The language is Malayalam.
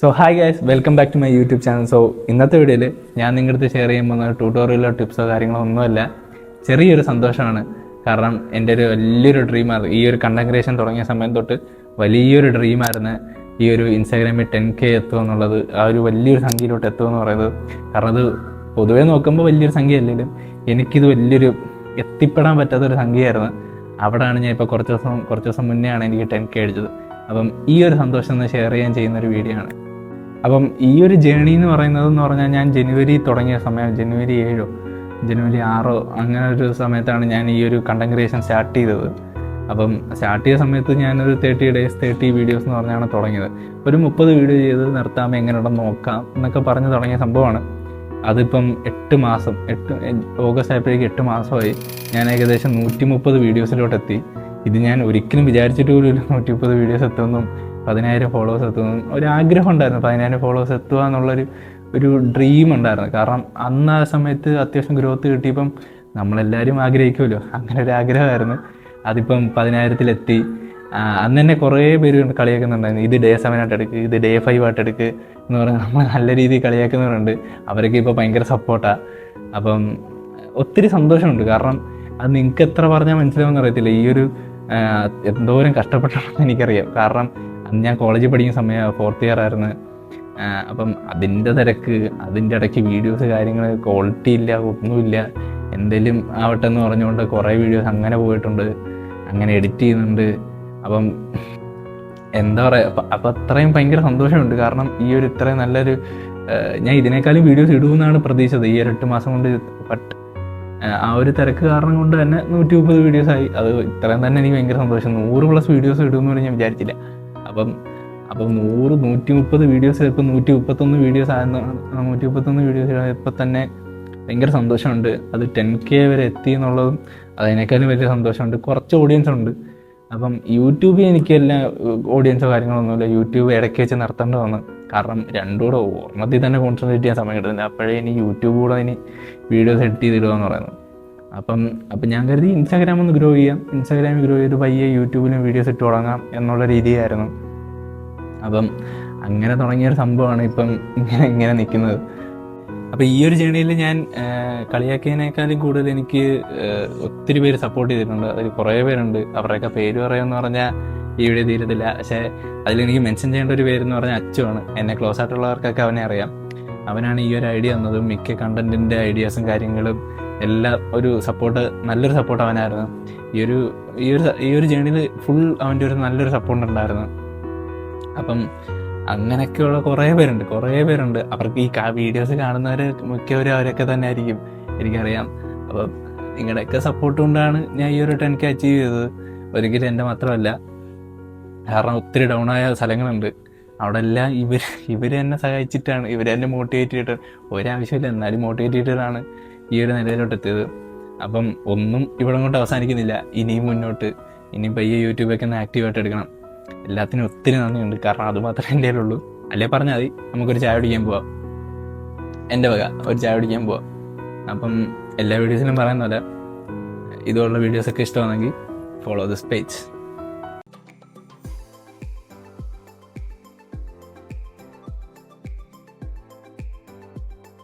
So hi guys, welcome back to my YouTube channel. So ഇന്നത്തെ വീഡിയോയിൽ ഞാൻ നിങ്ങളുടെ അടുത്ത് ഷെയർ ചെയ്യാൻ പോകുന്ന ട്യൂട്ടോറിയലോ ടിപ്സോ കാര്യങ്ങളോ ഒന്നുമല്ല, ചെറിയൊരു സന്തോഷമാണ്. കാരണം എൻ്റെ ഒരു വലിയൊരു ഡ്രീമായിരുന്നു. ഈ ഒരു കണ്ടന്റ് ക്രിയേഷൻ തുടങ്ങിയ സമയം തൊട്ട് വലിയൊരു ഡ്രീമായിരുന്നു ഈ ഒരു ഇൻസ്റ്റാഗ്രാമിൽ 10K എത്തുക എന്നുള്ളത്, ആ ഒരു വലിയൊരു സംഖ്യയിലോട്ട് എത്തുക എന്ന് പറയുന്നത്. കാരണം അത് പൊതുവേ നോക്കുമ്പോൾ വലിയൊരു സംഖ്യ അല്ലെങ്കിലും എനിക്കിത് വലിയൊരു എത്തിപ്പെടാൻ പറ്റാത്തൊരു സംഖ്യയായിരുന്നു. അവിടെയാണ് ഞാൻ ഇപ്പോൾ കുറച്ച് ദിവസം മുന്നെയാണ് എനിക്ക് 10K അടിച്ചത്. അപ്പം ഈ ഒരു സന്തോഷം ഒന്ന് ഷെയർ ചെയ്യാൻ ചെയ്യുന്നൊരു വീഡിയോ ആണ്. അപ്പം ഈ ഒരു ജേണി എന്ന് പറഞ്ഞാൽ ഞാൻ ജനുവരി തുടങ്ങിയ സമയം, ജനുവരി 7 ജനുവരി 6 അങ്ങനെ ഒരു സമയത്താണ് ഞാൻ ഈ ഒരു കണ്ടന്റ് ക്രിയേഷൻ സ്റ്റാർട്ട് ചെയ്തത്. അപ്പം സ്റ്റാർട്ട് ചെയ്ത സമയത്ത് ഞാനൊരു 30 days 30 വീഡിയോസ് എന്ന് പറഞ്ഞാണ് തുടങ്ങിയത്. ഒരു 30 വീഡിയോ ചെയ്ത് നിർത്താം, എങ്ങനെയുണ്ടെന്ന് നോക്കാം എന്നൊക്കെ പറഞ്ഞ് തുടങ്ങിയ സംഭവമാണ്. അതിപ്പം 8 മാസം, ഓഗസ്റ്റ് ആയപ്പോഴേക്ക് 8 മാസമായി. ഞാൻ ഏകദേശം 130 വീഡിയോസിലോട്ട് എത്തി. ഇത് ഞാൻ ഒരിക്കലും വിചാരിച്ചിട്ട് പോലും 130 വീഡിയോസ് എത്തുമെന്നും 10,000 ഫോളോവേഴ്സ് എത്തുമെന്നും ഒരാഗ്രഹം ഉണ്ടായിരുന്നു. 10,000 ഫോളോവേഴ്സ് എത്തുക എന്നുള്ളൊരു ഡ്രീം ഉണ്ടായിരുന്നു. കാരണം അന്ന് ആ സമയത്ത് അത്യാവശ്യം ഗ്രോത്ത് കിട്ടിയപ്പം നമ്മളെല്ലാവരും ആഗ്രഹിക്കുമല്ലോ, അങ്ങനെ ഒരു ആഗ്രഹമായിരുന്നു. അതിപ്പം 10,000-ലെത്തി. അന്ന് തന്നെ കുറേ പേര് കളിയാക്കുന്നുണ്ടായിരുന്നു, ഇത് Day 7 ആയിട്ട് എടുക്കുക, ഇത് Day 5 ആയിട്ട് എടുക്കുക എന്ന് പറഞ്ഞാൽ നമ്മൾ നല്ല രീതിയിൽ കളിയാക്കുന്നവരുണ്ട്. അവരൊക്കെ ഇപ്പോൾ ഭയങ്കര സപ്പോർട്ടാണ്. അപ്പം ഒത്തിരി സന്തോഷമുണ്ട്. കാരണം അത് നിങ്ങൾക്ക് എത്ര പറഞ്ഞാൽ മനസ്സിലാവുമെന്ന് അറിയത്തില്ല. ഈ ഒരു എന്തോരം കഷ്ടപ്പെട്ടെന്ന് എനിക്കറിയാം. കാരണം അന്ന് ഞാൻ കോളേജിൽ പഠിക്കുന്ന സമയം 4th year ആയിരുന്നു. അപ്പം അതിൻ്റെ തിരക്ക്, അതിൻ്റെ ഇടയ്ക്ക് വീഡിയോസ് കാര്യങ്ങൾ ക്വാളിറ്റി ഇല്ല, ഒന്നുമില്ല, എന്തെങ്കിലും ആവട്ടെ എന്ന് പറഞ്ഞുകൊണ്ട് കുറേ വീഡിയോസ് അങ്ങനെ പോയിട്ടുണ്ട്, അങ്ങനെ എഡിറ്റ് ചെയ്യുന്നുണ്ട്. അപ്പം എന്താ പറയുക, അപ്പം അത്രയും ഭയങ്കര സന്തോഷമുണ്ട്. കാരണം ഈ ഒരു ഇത്രയും നല്ലൊരു ഞാൻ ഇതിനേക്കാളും വീഡിയോസ് ഇടുമെന്നാണ് പ്രതീക്ഷിച്ചത് ഈ ഒരു 8 മാസം കൊണ്ട്. ബട്ട് ആ ഒരു തിരക്ക് കാരണം കൊണ്ട് തന്നെ 130 വീഡിയോസായി. അത് ഇത്രയും തന്നെ എനിക്ക് ഭയങ്കര സന്തോഷം. 100+ വീഡിയോസ് ഇടുമെന്ന് പറഞ്ഞ് ഞാൻ വിചാരിച്ചില്ല. അപ്പം 130 വീഡിയോസ് ഇപ്പം 131 വീഡിയോസ് ആയെന്നാണ്. 131 വീഡിയോസ് ഇപ്പം തന്നെ ഭയങ്കര സന്തോഷമുണ്ട്. അത് 10K വരെ എത്തി എന്നുള്ളതും അതിനേക്കാളും വലിയ സന്തോഷമുണ്ട്. കുറച്ച് ഓഡിയൻസ് ഉണ്ട്. അപ്പം യൂട്യൂബിൽ എനിക്ക് എല്ലാ ഓഡിയൻസോ കാര്യങ്ങളൊന്നുമില്ല. യൂട്യൂബ് ഇടയ്ക്ക് വെച്ച് നിർത്തേണ്ട വന്നു. കാരണം രണ്ടും കൂടെ ഓർമ്മത്തിൽ തന്നെ കോൺസെൻട്രേറ്റ് ചെയ്യാൻ സമയം കിട്ടുന്നില്ല. അപ്പോഴേ ഇനി യൂട്യൂബ് കൂടെ ഇനി വീഡിയോസ് എഡിറ്റ് ചെയ്തിടുക എന്ന് പറയുന്നത്. അപ്പം ഞാൻ കരുതി ഇൻസ്റ്റാഗ്രാം ഒന്ന് ഗ്രോ ചെയ്യാം, ഇൻസ്റ്റാഗ്രാമിൽ ഗ്രോ ചെയ്ത് പയ്യെ യൂട്യൂബിലും വീഡിയോസ് ഇട്ട് തുടങ്ങാം എന്നുള്ള രീതിയായിരുന്നു. അപ്പം അങ്ങനെ തുടങ്ങിയൊരു സംഭവമാണ് ഇപ്പം ഇങ്ങനെ നിൽക്കുന്നത്. അപ്പോൾ ഈ ഒരു ജേണിയിൽ ഞാൻ കളിയാക്കിയതിനേക്കാളും കൂടുതൽ എനിക്ക് ഒത്തിരി പേര് സപ്പോർട്ട് ചെയ്തിട്ടുണ്ട്. അതിൽ കുറേ പേരുണ്ട്. അവരുടെയൊക്കെ പേര് പറയുമെന്ന് പറഞ്ഞാൽ ഈ വീഡിയോ തീരത്തില്ല. പക്ഷേ അതിലെനിക്ക് മെൻഷൻ ചെയ്യേണ്ട ഒരു പേരെന്ന് പറഞ്ഞാൽ അച്ചുവാണ്. എന്നെ ക്ലോസ് ആയിട്ടുള്ളവർക്കൊക്കെ അവനെ അറിയാം. അവനാണ് ഈ ഒരു ഐഡിയ തന്നതും മിക്ക കണ്ടന്റിൻ്റെ ഐഡിയാസും കാര്യങ്ങളും എല്ലാം. നല്ലൊരു സപ്പോർട്ട് അവനായിരുന്നു. ഈ ഒരു ജേണിയിൽ ഫുൾ അവൻ്റെ ഒരു നല്ലൊരു സപ്പോർട്ട് ഉണ്ടായിരുന്നു. അപ്പം അങ്ങനെയൊക്കെയുള്ള കുറേ പേരുണ്ട്. അവർക്ക് ഈ വീഡിയോസ് കാണുന്നവർ മിക്കവരും അവരൊക്കെ തന്നെ ആയിരിക്കും, എനിക്കറിയാം. അപ്പം നിങ്ങളുടെയൊക്കെ സപ്പോർട്ട് കൊണ്ടാണ് ഞാൻ ഈ ഒരു 10K അച്ചീവ് ചെയ്തത്. ഒരിക്കലും എൻ്റെ മാത്രമല്ല. കാരണം ഒത്തിരി ഡൗൺ ആയ സ്ഥലങ്ങളുണ്ട്. അവിടെ എല്ലാം ഇവർ എന്നെ സഹായിച്ചിട്ടാണ്, എന്നെ മോട്ടിവേറ്റ് ചെയ്തിട്ട്, ഒരാവശ്യമില്ല എന്നാലും മോട്ടിവേറ്റ് ചെയ്തിട്ടാണ് ഈ ഒരു നിലയിലോട്ട് എത്തിയത്. അപ്പം ഒന്നും ഇവിടെ കൊണ്ട് അവസാനിക്കുന്നില്ല. ഇനിയും മുന്നോട്ട്, ഇനിയും പയ്യെ യൂട്യൂബൊക്കെ ഒന്ന് ആക്റ്റീവായിട്ട് എടുക്കണം. എല്ലാത്തിനും ഒത്തിരി നന്ദിയുണ്ട്. കാരണം അതുമാത്രമേ എൻ്റെ കയ്യിലുള്ളൂ. അല്ലേ പറഞ്ഞാൽ മതി, നമുക്കൊരു ചായ കുടിക്കാൻ പോവാം, എൻ്റെ വക ഒരു ചായ കുടിക്കാൻ പോവാം. അപ്പം എല്ലാ വീഡിയോസിലും പറയുന്ന പോലെ ഇതുപോലുള്ള വീഡിയോസൊക്കെ ഇഷ്ടമാണെങ്കിൽ ഫോളോ ദിസ് പേജ്.